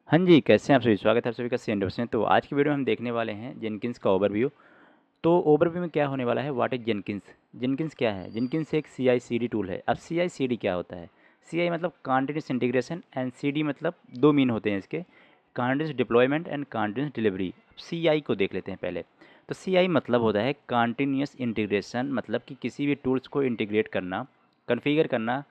हाँ जी, कैसे हैं आप सभी? स्वागत है आप सभी का CNDOS में। तो आज की वीडियो में हम देखने वाले हैं जेनकिंस का ओवरव्यू। तो ओवरव्यू में क्या होने वाला है, व्हाट इज़ जेनकिंस? जेनकिंस क्या है? जेनकिंस एक CI/CD टूल है। अब CI/CD क्या होता है? CI मतलब कंटीन्यूअस इंटीग्रेशन एंड CD मतलब दो मीन होते हैं इसके, continuous deployment and continuous delivery. अब CI को देख लेते हैं पहले। तो CI मतलब होता है कंटीन्यूअस इंटीग्रेशन, मतलब कि किसी भी टूल्स को इंटीग्रेट करना, कॉन्फ़िगर करना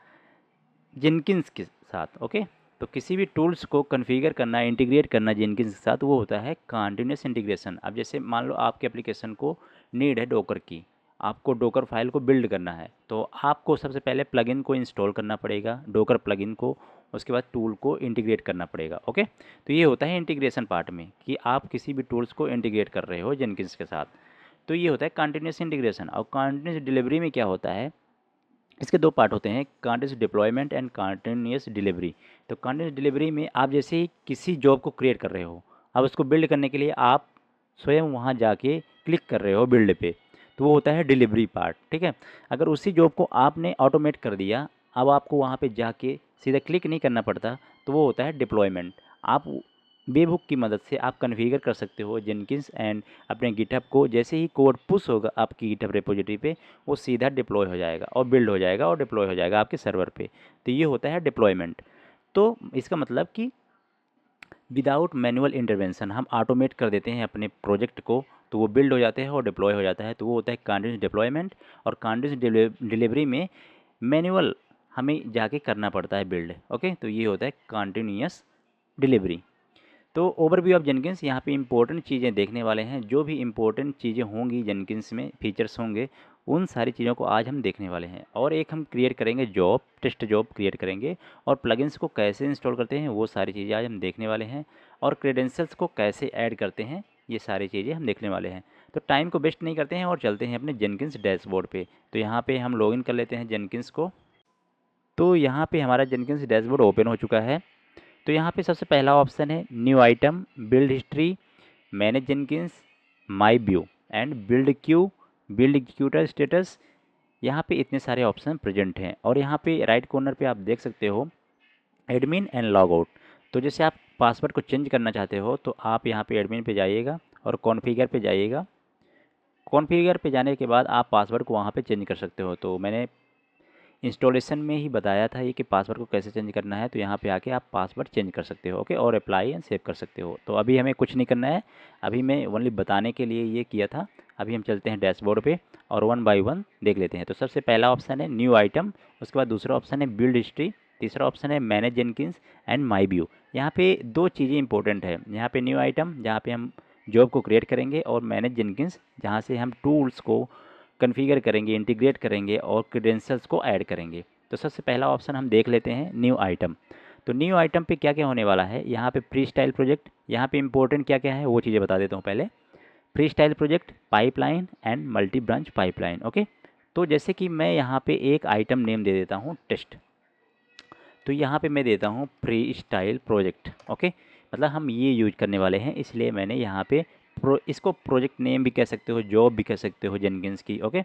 जेनकिंस के साथ। ओके, तो किसी भी टूल्स को कॉन्फ़िगर करना, इंटीग्रेट करना जेनकिंस के साथ, वो होता है कंटीन्यूअस इंटीग्रेशन। अब जैसे मान लो आपके एप्लीकेशन को नीड है डोकर की, आपको डोकर फाइल को बिल्ड करना है, तो आपको सबसे पहले प्लगइन को इंस्टॉल करना पड़ेगा, डोकर प्लगइन को। उसके बाद टूल को इंटीग्रेट करना पड़ेगा। ओके, तो ये होता है इंटीग्रेशन पार्ट में कि आप किसी भी टूल्स को इंटीग्रेट कर रहे हो जेनकिंस के साथ। तो ये होता है कंटीन्यूअस इंटीग्रेशन। और कंटीन्यूअस डिलीवरी में क्या होता है, इसके दो पार्ट होते हैं, continuous deployment and continuous delivery. तो कंटीन्यूअस डिलीवरी में आप जैसे ही किसी जॉब को क्रिएट कर रहे हो, अब उसको बिल्ड करने के लिए आप स्वयं वहाँ जाके क्लिक कर रहे हो बिल्ड पे, तो वो होता है डिलीवरी पार्ट। ठीक है, अगर उसी जॉब को आपने ऑटोमेट कर दिया, अब आपको वहाँ पे जाके सीधा क्लिक नहीं करना पड़ता, तो वो होता है डिप्लॉयमेंट। आप वेबहुक की मदद से आप कन्फिगर कर सकते हो जेनकिंस एंड अपने गिटहब को। जैसे ही कोड पुश होगा आपकी गिटहब रिपोजिटरी पे, वो सीधा डिप्लॉय हो जाएगा और बिल्ड हो जाएगा और डिप्लॉय हो जाएगा आपके सर्वर पे। तो ये होता है डिप्लॉयमेंट। तो इसका मतलब कि विदाउट मैनुअल इंटरवेंशन हम ऑटोमेट कर देते हैं अपने प्रोजेक्ट को, तो वो बिल्ड हो जाते हैं और डिप्लॉय हो जाता है। तो वो होता है कंटीन्यूअस डिप्लॉयमेंट। और कंटीन्यूअस डिलीवरी में मैनुअल हमें जाके करना पड़ता है बिल्ड। ओके, तो ये होता है कंटीन्यूअस डिलीवरी। तो ओवरव्यू ऑफ जेनकिंस, यहाँ पे इंपॉर्टेंट चीज़ें देखने वाले हैं। जो भी इंपॉर्टेंट चीज़ें होंगी जेनकिंस में, फीचर्स होंगे, उन सारी चीज़ों को आज हम देखने वाले हैं। और एक हम क्रिएट करेंगे जॉब, टेस्ट जॉब क्रिएट करेंगे। और प्लगइन्स को कैसे इंस्टॉल करते हैं, वो सारी चीज़ें आज हम देखने वाले हैं। और क्रेडेंशियल्स को कैसे ऐड करते हैं, ये सारी चीज़ें हम देखने वाले हैं। तो टाइम को वेस्ट नहीं करते हैं और चलते हैं अपने जेनकिंस डैशबोर्ड पे। तो यहाँ पे हम लॉगिन कर लेते हैं जेनकिंस को। तो यहाँ पे हमारा जेनकिंस डैशबोर्ड ओपन हो चुका है। तो यहाँ पे सबसे पहला ऑप्शन है new item, build history, manage Jenkins, my view and build Q, build executor status. यहाँ पे इतने सारे ऑप्शन प्रेजेंट हैं। और यहाँ पे राइट कॉर्नर पे आप देख सकते हो एडमिन एंड लॉग आउट। तो जैसे आप पासवर्ड को चेंज करना चाहते हो, तो आप यहाँ पे एडमिन पे जाइएगा और कॉन्फ़िगर पे जाइएगा। कॉन्फ़िगर पे जाने के बाद आप पासवर्ड को वहाँ पे चेंज कर सकते हो। तो मैंने इंस्टॉलेशन में ही बताया था ये कि पासवर्ड को कैसे चेंज करना है। तो यहाँ पे आके आप पासवर्ड चेंज कर सकते हो। ओके, और अप्लाई एंड सेव कर सकते हो। तो अभी हमें कुछ नहीं करना है, अभी मैं ओनली बताने के लिए ये किया था। अभी हम चलते हैं डैशबोर्ड पे और वन बाय वन देख लेते हैं। तो सबसे पहला ऑप्शन है न्यू आइटम, उसके बाद दूसरा ऑप्शन है बिल्ड हिस्ट्री, तीसरा ऑप्शन है manage Jenkins and my view. यहाँ पे दो चीज़ें इंपॉर्टेंट है, यहाँ पे न्यू आइटम जहाँ पे हम जॉब को क्रिएट करेंगे, और मैनेज जेनकिंस जहाँ से हम टूल्स को कॉन्फ़िगर करेंगे, इंटीग्रेट करेंगे और क्रेडेंशियल्स को ऐड करेंगे। तो सबसे पहला ऑप्शन हम देख लेते हैं न्यू आइटम। तो न्यू आइटम पे क्या क्या होने वाला है, यहाँ पे फ्री स्टाइल प्रोजेक्ट, यहाँ पे इंपॉर्टेंट क्या क्या है वो चीज़ें बता देता हूँ पहले। Free style project, pipeline and multi branch pipeline. Okay, तो जैसे कि मैं यहाँ पे एक आइटम नेम दे देता हूँ टेस्ट। तो यहाँ पे मैं देता हूँ फ्री स्टाइल प्रोजेक्ट। ओके, मतलब हम ये यूज करने वाले हैं, इसलिए मैंने यहाँ पे इसको प्रोजेक्ट नेम भी कह सकते हो, जॉब भी कह सकते हो जेनकिंस की। ओके,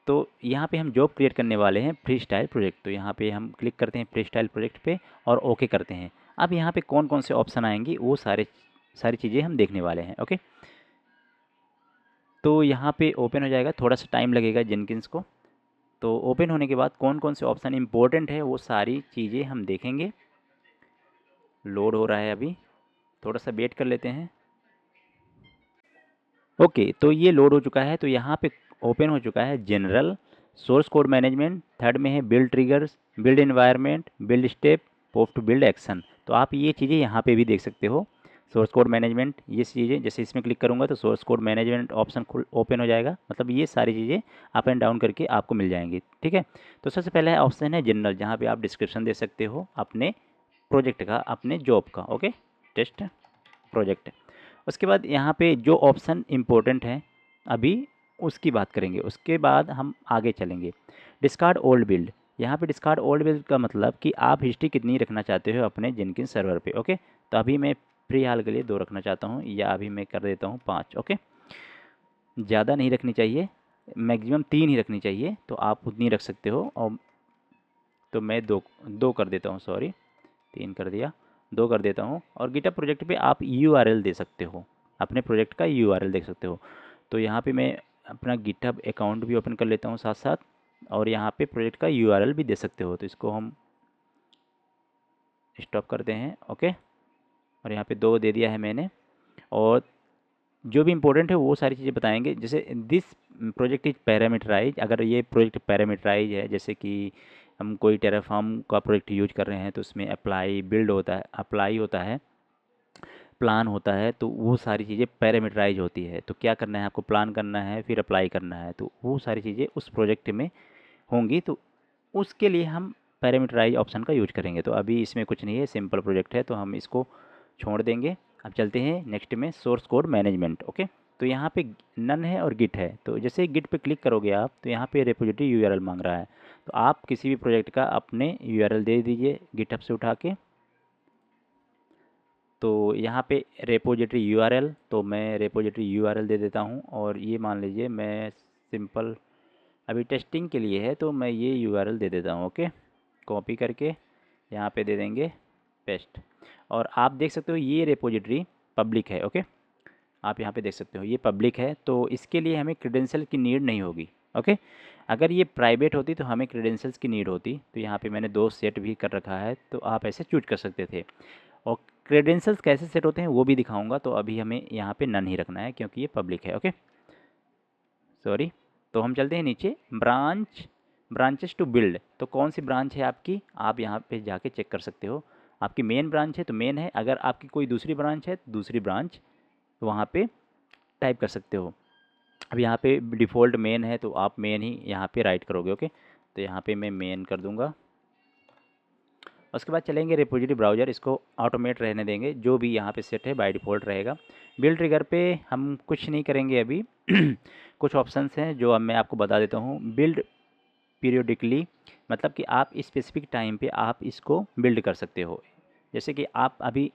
तो यहाँ पे हम जॉब क्रिएट करने वाले हैं फ्री स्टाइल प्रोजेक्ट। तो यहाँ पे हम क्लिक करते हैं फ्री स्टाइल प्रोजेक्ट पे और ओके करते हैं। अब यहाँ पे कौन कौन से ऑप्शन आएंगी वो सारी चीज़ें हम देखने वाले हैं। ओके, तो यहाँ पे ओपन हो जाएगा, थोड़ा सा टाइम लगेगा जेनकिंस को। तो ओपन होने के बाद कौन कौन से ऑप्शन इंपॉर्टेंट है वो सारी चीज़ें हम देखेंगे। लोड हो रहा है अभी, थोड़ा सा वेट कर लेते हैं। ओके, तो ये लोड हो चुका है। तो यहाँ पे ओपन हो चुका है general, source code management, third में है build triggers, build environment, build step, post to build action. तो आप ये चीज़ें यहाँ पे भी देख सकते हो। सोर्स कोड मैनेजमेंट, ये चीज़ें जैसे इसमें क्लिक करूँगा तो सोर्स कोड मैनेजमेंट ऑप्शन खुल ओपन हो जाएगा। मतलब ये सारी चीज़ें अप एंड डाउन करके आपको मिल जाएंगी। ठीक है, तो सबसे पहला ऑप्शन है जनरल, जहाँ पे आप डिस्क्रिप्शन दे सकते हो अपने प्रोजेक्ट का, अपने जॉब का। Okay, test project. उसके बाद यहाँ पे जो ऑप्शन इम्पोर्टेंट हैं अभी उसकी बात करेंगे, उसके बाद हम आगे चलेंगे। डिस्कार्ड ओल्ड बिल्ड, यहाँ पे डिस्कार्ड ओल्ड बिल्ड का मतलब कि आप हिस्ट्री कितनी रखना चाहते हो अपने जेनकिंस सर्वर पे। ओके, तो अभी मैं फ्री हाल के लिए 2 रखना चाहता हूँ, या अभी मैं कर देता हूँ 5। ओके, ज़्यादा नहीं रखनी चाहिए, मैक्सिमम 3 ही रखनी चाहिए, तो आप उतनी रख सकते हो। और तो मैं दो दो कर देता हूँ, सॉरी 3 कर दिया। 2 कर देता हूँ। और गिटहब प्रोजेक्ट पे आप यूआरएल दे सकते हो, अपने प्रोजेक्ट का यूआरएल दे सकते हो। तो यहाँ पे मैं अपना गिटहब अकाउंट भी ओपन कर लेता हूँ साथ साथ, और यहाँ पे प्रोजेक्ट का यूआरएल भी दे सकते हो। तो इसको हम स्टॉप करते हैं, ओके। और यहाँ पे 2 दे दिया है मैंने। और जो भी इम्पोर्टेंट है वो सारी चीज़ें बताएंगे, जैसे दिस प्रोजेक्ट इज पैरामीटराइज। अगर ये प्रोजेक्ट पैरामीटराइज है, जैसे कि हम कोई टेराफॉर्म का प्रोजेक्ट यूज कर रहे हैं, तो उसमें अप्लाई बिल्ड होता है, अप्लाई होता है, प्लान होता है, तो वो सारी चीज़ें पैरामीटराइज होती है। तो क्या करना है आपको, प्लान करना है फिर अप्लाई करना है, तो वो सारी चीज़ें उस प्रोजेक्ट में होंगी। तो उसके लिए हम पैरामीटराइज ऑप्शन का यूज करेंगे। तो अभी इसमें कुछ नहीं है, सिंपल प्रोजेक्ट है, तो हम इसको छोड़ देंगे। अब चलते हैं नेक्स्ट में, सोर्स कोड मैनेजमेंट, ओके। तो यहाँ पे नन है और गिट है। तो जैसे गिट पे क्लिक करोगे आप, तो यहाँ पे रेपोजिटरी यूआरएल मांग रहा है। तो आप किसी भी प्रोजेक्ट का अपने यूआरएल दे दीजिए गिटहब से उठा के। तो यहाँ पे रेपोजिटरी यूआरएल, तो मैं रेपोजिटरी यूआरएल दे देता हूँ। और ये मान लीजिए मैं सिंपल अभी टेस्टिंग के लिए है, तो मैं ये यूआरएल दे देता हूँ, ओके। कॉपी करके यहाँ पे दे देंगे पेस्ट। और आप देख सकते हो ये रेपोजिटरी पब्लिक है, ओके। आप यहाँ पे देख सकते हो ये पब्लिक है, तो इसके लिए हमें क्रेडेंशियल की नीड नहीं होगी, ओके। अगर ये प्राइवेट होती तो हमें क्रेडेंशियल्स की नीड होती। तो यहाँ पे मैंने 2 सेट भी कर रखा है, तो आप ऐसे चूज कर सकते थे। और क्रेडेंशियल्स कैसे सेट होते हैं वो भी दिखाऊंगा। तो अभी हमें यहाँ पे नन ही रखना है क्योंकि ये पब्लिक है, ओके, सॉरी। तो हम चलते हैं नीचे, ब्रांचेस टू बिल्ड। तो कौन सी ब्रांच है आपकी, आप यहाँ पे जाके चेक कर सकते हो। आपकी मेन ब्रांच है तो मेन है, अगर आपकी कोई दूसरी ब्रांच है तो दूसरी ब्रांच वहाँ पे टाइप कर सकते हो। अब यहाँ पे डिफ़ॉल्ट मेन है, तो आप मेन ही यहाँ पे राइट करोगे, ओके। तो यहाँ पे मैं मेन कर दूँगा। उसके बाद चलेंगे रेपोजिटरी ब्राउज़र, इसको ऑटोमेट रहने देंगे, जो भी यहाँ पे सेट है बाय डिफ़ॉल्ट रहेगा। बिल्ड ट्रिगर पे हम कुछ नहीं करेंगे अभी। कुछ ऑप्शंस हैं जो अब मैं आपको बता देता हूँ। बिल्ड पीरियोडिकली, मतलब कि आप स्पेसिफिक टाइम पे आप इसको बिल्ड कर सकते हो। जैसे कि आप अभी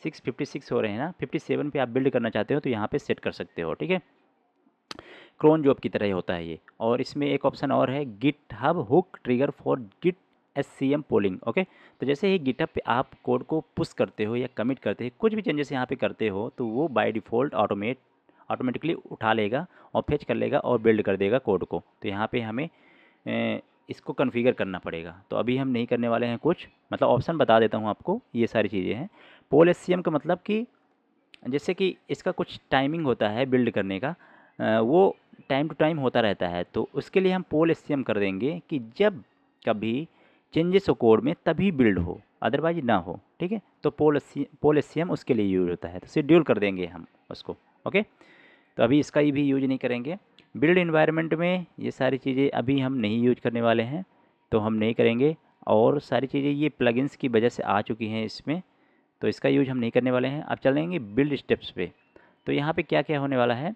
656 हो रहे हैं ना, 57 पे आप बिल्ड करना चाहते हो, तो यहाँ पे सेट कर सकते हो, ठीक है। क्रोन जॉब की तरह ही होता है ये। और इसमें एक ऑप्शन और है, GitHub hook trigger for git SCM polling, okay. तो जैसे ही गिटहब पे आप कोड को पुश करते हो या कमिट करते हो, कुछ भी चेंजेस यहाँ पे करते हो, तो वो बाय डिफ़ॉल्ट ऑटोमेटिकली उठा लेगा और फेच कर लेगा और बिल्ड कर देगा कोड को। तो यहाँ पे हमें इसको कॉन्फ़िगर करना पड़ेगा। तो अभी हम नहीं करने वाले हैं कुछ, मतलब ऑप्शन बता देता हूँ आपको, ये सारी चीज़ें हैं। पोल SCM का मतलब कि जैसे कि इसका कुछ टाइमिंग होता है बिल्ड करने का, वो टाइम टू टाइम होता रहता है। तो उसके लिए हम पोल SCM कर देंगे कि जब कभी चेंजेस हो कोड में तभी बिल्ड हो, अदरवाइज ना हो, ठीक है। तो पोल SCM उसके लिए यूज होता है। तो शेड्यूल कर देंगे हम उसको, ओके। तो अभी इसका ही भी यूज नहीं करेंगे। बिल्ड इन्वायरमेंट में ये सारी चीज़ें अभी हम नहीं यूज करने वाले हैं, तो हम नहीं करेंगे। और सारी चीज़ें ये प्लगइन्स की वजह से आ चुकी हैं इसमें, तो इसका यूज हम नहीं करने वाले हैं। अब चलेंगे बिल्ड स्टेप्स पे। तो यहाँ पे क्या क्या होने वाला है,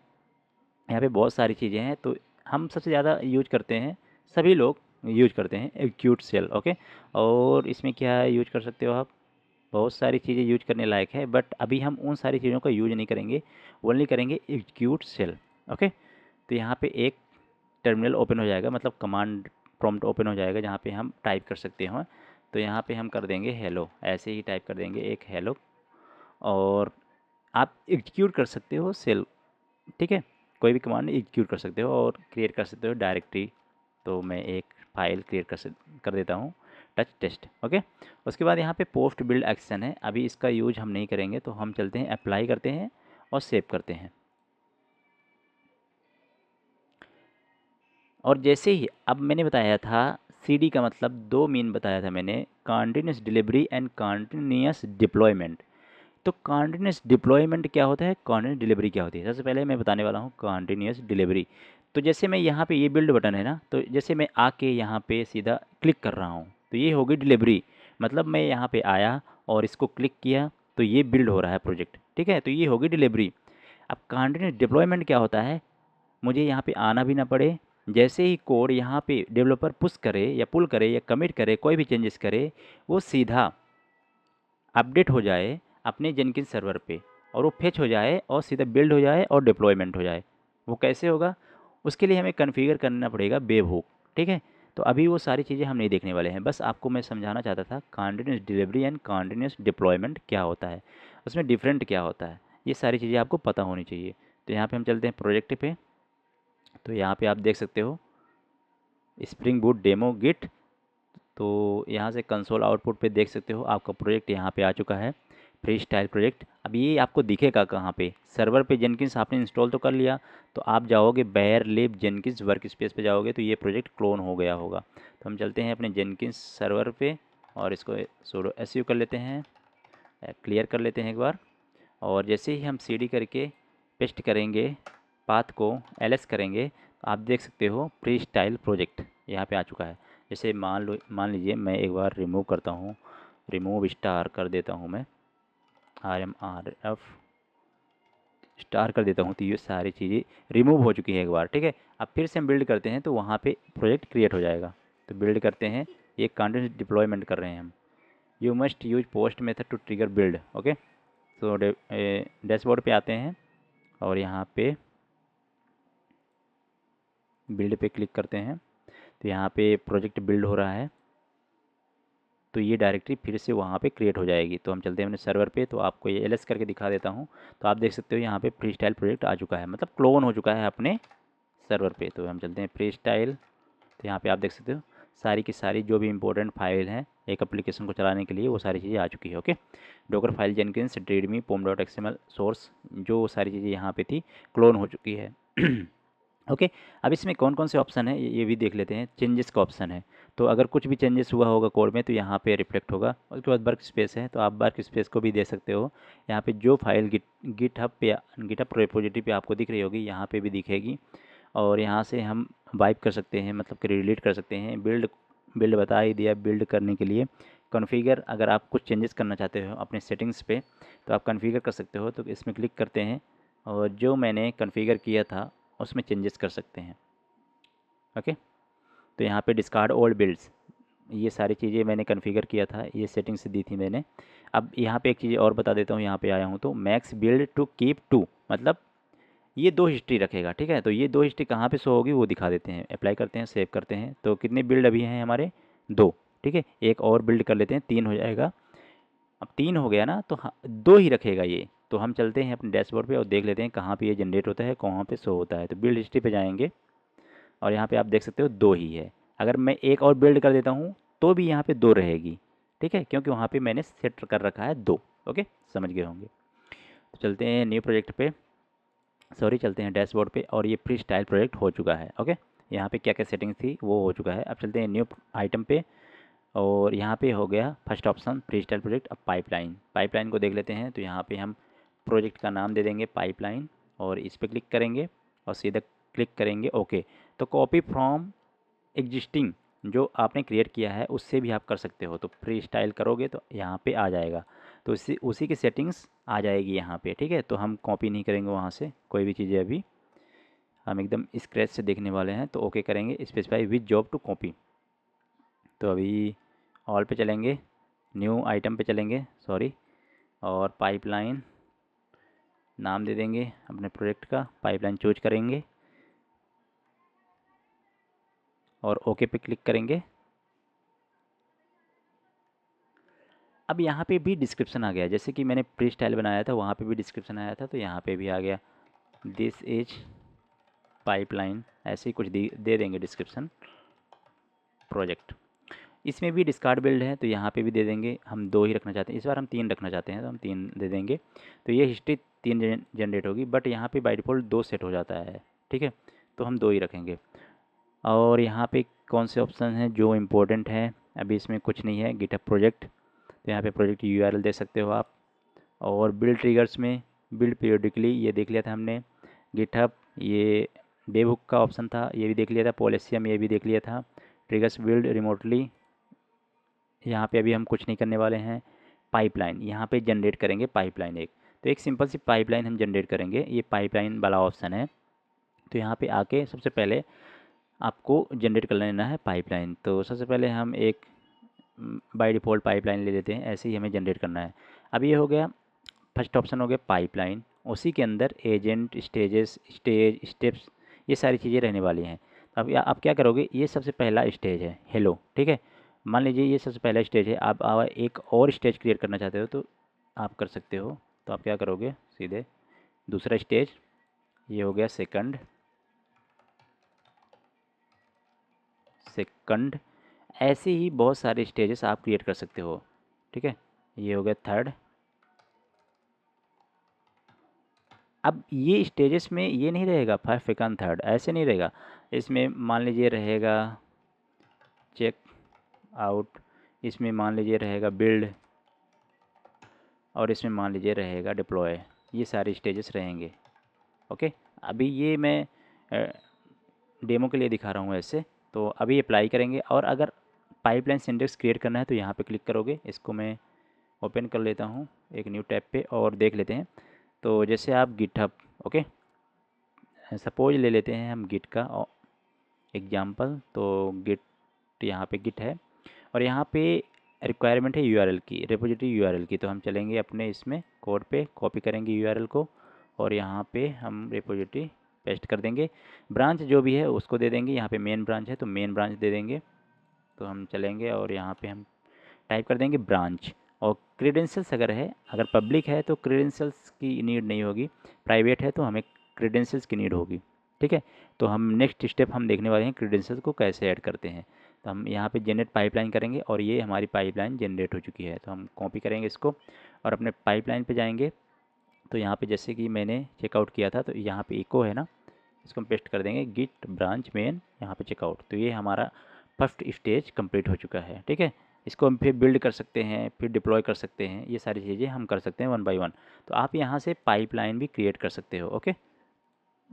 यहाँ पे बहुत सारी चीज़ें हैं। तो हम सबसे ज़्यादा यूज करते हैं, सभी लोग यूज करते हैं एक्यूट सेल, ओके। और इसमें क्या यूज कर सकते हो आप, बहुत सारी चीज़ें यूज करने लायक है, बट अभी हम उन सारी चीज़ों का यूज नहीं करेंगे, ओनली करेंगे एक्यूट सेल, ओके। तो यहाँ पे एक टर्मिनल ओपन हो जाएगा, मतलब कमांड प्रॉम्प्ट ओपन हो जाएगा, जहाँ पे हम टाइप कर सकते हैं। तो यहाँ पे हम कर देंगे हेलो, ऐसे ही टाइप कर देंगे एक हेलो। और आप एग्जीक्यूट कर सकते हो सेल, ठीक है। कोई भी कमांड एग्जीक्यूट कर सकते हो और क्रिएट कर सकते हो डायरेक्टरी। तो मैं एक फाइल क्रिएट कर देता हूँ, टच टेस्ट, ओके। उसके बाद यहाँ पे पोस्ट बिल्ड एक्शन है, अभी इसका यूज हम नहीं करेंगे। तो हम चलते हैं अप्लाई करते हैं और सेव करते हैं। और जैसे ही अब मैंने बताया था, CD का मतलब 2 मीन बताया था मैंने, continuous delivery and continuous deployment. तो कॉन्टिन्यूस डिप्लॉयमेंट क्या होता है, कॉन्टिन्यूस डिलीवरी क्या होती है, सबसे पहले मैं बताने वाला हूँ कॉन्टिन्यूस डिलीवरी। तो जैसे मैं यहाँ पे ये बिल्ड बटन है ना, तो जैसे मैं आके यहाँ पे सीधा क्लिक कर रहा हूँ, तो ये होगी डिलीवरी। मतलब मैं यहाँ पे आया और इसको क्लिक किया, तो ये बिल्ड हो रहा है प्रोजेक्ट, ठीक है। तो ये होगी डिलीवरी। अब कॉन्टिन्यूस डिप्लॉयमेंट क्या होता है, मुझे यहाँ पे आना भी ना पड़े, जैसे ही कोड यहाँ पे डेवलपर पुश करे या पुल करे या कमिट करे, कोई भी चेंजेस करे, वो सीधा अपडेट हो जाए अपने जेनकिंस सर्वर पे, और वो फेच हो जाए और सीधा बिल्ड हो जाए और डिप्लॉयमेंट हो जाए। वो कैसे होगा, उसके लिए हमें कॉन्फ़िगर करना पड़ेगा वेब हुक, ठीक है। तो अभी वो सारी चीज़ें हम नहीं देखने वाले हैं, बस आपको मैं समझाना चाहता था continuous delivery and continuous deployment क्या होता है, उसमें डिफरेंट क्या होता है, ये सारी चीज़ें आपको पता होनी चाहिए। तो यहाँ पे हम चलते हैं प्रोजेक्ट पे। तो यहाँ पे आप देख सकते हो स्प्रिंग बूट डेमो गिट। तो यहाँ से कंसोल आउटपुट पे देख सकते हो आपका प्रोजेक्ट यहाँ पे आ चुका है, फ्री स्टाइल प्रोजेक्ट। अब ये आपको दिखेगा कहाँ पे, सर्वर पे जेनकिंस आपने इंस्टॉल तो कर लिया, तो आप जाओगे बेयर लिब जेनकिंस वर्क स्पेस पे जाओगे तो ये प्रोजेक्ट क्लोन हो गया होगा। तो हम चलते हैं अपने जेनकिंस सर्वर पे और इसको सुडो एसयू कर लेते हैं, क्लियर कर लेते हैं एक बार। और जैसे ही हम सीडी करके पेस्ट करेंगे पाथ को, एलएस करेंगे, तो आप देख सकते हो फ्री स्टाइल प्रोजेक्ट यहाँ पे आ चुका है। जैसे मान लीजिए मैं एक बार रिमूव करता हूँ, रिमूव स्टार कर देता हूँ मैं, RMRF स्टार कर देता हूँ, तो ये सारी चीज़ें रिमूव हो चुकी है एक बार, ठीक है। अब फिर से हम बिल्ड करते हैं तो वहाँ पे प्रोजेक्ट क्रिएट हो जाएगा। तो बिल्ड करते हैं, ये कंटिन्यूस डिप्लॉयमेंट कर रहे हैं हम। You must use post method to trigger build, okay. तो डैशबोर्ड पे आते हैं और यहाँ पे बिल्ड पे क्लिक करते हैं, तो यहाँ पे प्रोजेक्ट बिल्ड हो रहा है, तो ये डायरेक्टरी फिर से वहाँ पे क्रिएट हो जाएगी। तो हम चलते हैं अपने सर्वर पे, तो आपको ये एलएस करके दिखा देता हूँ। तो आप देख सकते हो यहाँ पे फ्री स्टाइल प्रोजेक्ट आ चुका है, मतलब क्लोन हो चुका है अपने सर्वर पे। तो हम चलते हैं फ्री स्टाइल, तो यहाँ पे आप देख सकते हो सारी की सारी जो भी इंपॉर्टेंट फाइल हैं एक एप्लीकेशन को चलाने के लिए, वो सारी चीज़ें आ चुकी है, okay. Docker file Jenkins readme pom.xml source, जो सारी चीज़ें यहाँ पे थी क्लोन हो चुकी है। ओके। अब इसमें कौन कौन से ऑप्शन है ये भी देख लेते हैं। चेंजेस का ऑप्शन है, तो अगर कुछ भी चेंजेस हुआ होगा कोड में तो यहाँ पे रिफ्लेक्ट होगा। उसके बाद वर्क स्पेस है, तो आप वर्क स्पेस को भी दे सकते हो। यहाँ पे जो फाइल गिटहब पे, गिटहब रिपोजिटरी पे आपको दिख रही होगी, यहाँ पे भी दिखेगी। और यहाँ से हम वाइप कर सकते हैं, मतलब कि डिलीट कर सकते हैं। बिल्ड बता ही दिया, बिल्ड करने के लिए कॉन्फ़िगर, अगर आप कुछ चेंजेस करना चाहते हो अपने सेटिंग्स पे तो आप कॉन्फ़िगर कर सकते हो। तो इसमें क्लिक करते हैं और जो मैंने कॉन्फ़िगर किया था उसमें चेंजेस कर सकते हैं, ओके। तो यहाँ पे डिस्कार्ड ओल्ड बिल्ड्स, ये सारी चीज़ें मैंने कॉन्फ़िगर किया था, ये सेटिंग्स दी थी मैंने। अब यहाँ पे एक चीज़ और बता देता हूँ, यहाँ पे आया हूँ तो max build to keep two, मतलब ये 2 हिस्ट्री रखेगा, ठीक है। तो ये 2 हिस्ट्री कहाँ पे शो होगी वो दिखा देते हैं। अप्लाई करते हैं, सेव करते हैं। तो कितने बिल्ड अभी हैं हमारे, 2, ठीक है। एक और बिल्ड कर लेते हैं, 3 हो जाएगा। अब 3 हो गया ना, तो 2 ही रखेगा ये। तो हम चलते हैं अपने डैशबोर्ड पे और देख लेते हैं कहाँ पे ये जनरेट होता है, कहाँ पे शो होता है। तो बिल्ड हिस्ट्री पे जाएंगे और यहाँ पे आप देख सकते हो 2 ही है। अगर मैं एक और बिल्ड कर देता हूँ तो भी यहाँ पे 2 रहेगी, ठीक है, क्योंकि वहाँ पे मैंने सेट कर रखा है 2, ओके, समझ गए होंगे। तो चलते हैं न्यू प्रोजेक्ट पे, सॉरी चलते हैं डैशबोर्ड पे, और ये फ्री स्टाइल प्रोजेक्ट हो चुका है, ओके। यहाँ पे क्या क्या सेटिंग थी वो हो चुका है। अब चलते हैं न्यू आइटम पे और यहाँ पे हो गया first option free style project. अब पाइपलाइन को देख लेते हैं। तो यहाँ पे हम प्रोजेक्ट का नाम दे देंगे पाइपलाइन और इस पर क्लिक करेंगे और सीधा क्लिक करेंगे ओके। तो कॉपी फ्रॉम एग्जिस्टिंग, जो आपने क्रिएट किया है उससे भी आप कर सकते हो। तो फ्री स्टाइल करोगे तो यहाँ पे आ जाएगा, तो उसी की सेटिंग्स आ जाएगी यहाँ पे, ठीक है। तो हम कॉपी नहीं करेंगे वहाँ से कोई भी चीज़ें, अभी हम एकदम स्क्रैच से देखने वाले हैं। तो ओके करेंगे, specify with job to copy. तो अभी ऑल पे चलेंगे, न्यू आइटम पे चलेंगे, सॉरी, और पाइपलाइन नाम दे देंगे अपने प्रोजेक्ट का, पाइपलाइन चूज करेंगे और ओके पे क्लिक करेंगे। अब यहाँ पे भी डिस्क्रिप्शन आ गया, जैसे कि मैंने फ्री स्टाइल बनाया था वहाँ पे भी डिस्क्रिप्शन आया था, तो यहाँ पे भी आ गया दिस इज पाइपलाइन, ऐसे ही कुछ दे देंगे डिस्क्रिप्शन प्रोजेक्ट। इसमें भी डिस्कार्ड बिल्ड है तो यहाँ पे भी दे देंगे। हम 2 ही रखना चाहते हैं, इस बार हम 3 रखना चाहते हैं तो हम 3 दे देंगे। तो ये हिस्ट्री 3 जनरेट होगी, बट यहाँ पे बाय डिफ़ॉल्ट 2 सेट हो जाता है, ठीक है। तो हम 2 ही रखेंगे। और यहाँ पे कौन से ऑप्शन हैं जो इम्पोर्टेंट हैं, अभी इसमें कुछ नहीं है। गिटहब प्रोजेक्ट, तो यहाँ पे प्रोजेक्ट यूआरएल दे सकते हो आप। और बिल्ड ट्रिगर्स में बिल्ड पीरियडिकली ये देख लिया था हमने। गिटहब ये वेबहुक का ऑप्शन था, ये भी देख लिया था। पोलेसियम ये भी देख लिया था। ट्रिगर्स बिल्ड रिमोटली, यहाँ पे अभी हम कुछ नहीं करने वाले हैं। पाइपलाइन यहाँ पे जनरेट करेंगे पाइपलाइन एक, तो एक सिंपल सी पाइपलाइन हम जनरेट करेंगे, ये पाइपलाइन वाला ऑप्शन है। तो यहाँ पे आके सबसे पहले आपको जनरेट कर लेना है पाइपलाइन। तो सबसे पहले हम एक बाय डिफ़ॉल्ट पाइपलाइन ले लेते हैं, ऐसे ही हमें जनरेट करना है। अब ये हो गया फर्स्ट ऑप्शन हो गया पाइपलाइन, उसी के अंदर एजेंट, स्टेजेस, स्टेज, स्टेप्स, ये सारी चीज़ें रहने वाली हैं। अब आप क्या करोगे, ये सबसे पहला स्टेज है हेलो, ठीक है। मान लीजिए ये सबसे पहला स्टेज है, आप एक और स्टेज क्रिएट करना चाहते हो तो आप कर सकते हो। तो आप क्या करोगे, सीधे दूसरा स्टेज, ये हो गया सेकंड, सेकंड, ऐसे ही बहुत सारे स्टेजेस आप क्रिएट कर सकते हो, ठीक है। ये हो गया थर्ड। अब ये स्टेजेस में ये नहीं रहेगा फर्स्ट सेकंड थर्ड, ऐसे नहीं रहेगा। इसमें मान लीजिए रहेगा चेक आउट, इसमें मान लीजिए रहेगा बिल्ड, और इसमें मान लीजिए रहेगा डिप्लॉय। ये सारे स्टेजेस रहेंगे, ओके। अभी ये मैं डेमो के लिए दिखा रहा हूँ ऐसे। तो अभी अप्लाई करेंगे, और अगर पाइपलाइन सिंटेक्स क्रिएट करना है तो यहाँ पे क्लिक करोगे। इसको मैं ओपन कर लेता हूँ एक न्यू टैब पे और देख लेते हैं। तो जैसे आप गिटहब, ओके, सपोज ले लेते हैं हम गिट का एग्जाम्पल। तो गिट, यहाँ पे गिट है, और यहाँ पे रिक्वायरमेंट है यूआरएल की, रिपोजिटरी यूआरएल की। तो हम चलेंगे अपने इसमें कोड पे, कॉपी करेंगे यूआरएल को, और यहाँ पे हम रिपोजिटरी पेस्ट कर देंगे। ब्रांच जो भी है उसको दे देंगे, यहाँ पे मेन ब्रांच है तो मेन ब्रांच दे देंगे। तो हम चलेंगे और यहाँ पे हम टाइप कर देंगे ब्रांच। और क्रीडेंशियल्स अगर है, अगर पब्लिक है तो क्रीडेंशियल्स की नीड नहीं होगी, प्राइवेट है तो हमें क्रीडेंशियल्स की नीड होगी, ठीक है। तो हम नेक्स्ट स्टेप हम देखने वाले हैं क्रीडेंशियल्स को कैसे ऐड करते हैं। तो हम यहाँ पे जनरेट पाइपलाइन करेंगे, और ये हमारी पाइपलाइन जनरेट हो चुकी है। तो हम कॉपी करेंगे इसको और अपने पाइपलाइन पे जाएंगे। तो यहाँ पे जैसे कि मैंने चेकआउट किया था, तो यहाँ पे इको है ना, इसको हम पेस्ट कर देंगे गिट ब्रांच मेन, यहाँ पे चेकआउट। तो ये हमारा फर्स्ट स्टेज कंप्लीट हो चुका है, ठीक है। इसको हम फिर बिल्ड कर सकते हैं, फिर डिप्लॉय कर सकते हैं, ये सारी चीज़ें हम कर सकते हैं वन बाय वन। तो आप यहाँ से पाइपलाइन भी क्रिएट कर सकते हो, ओके।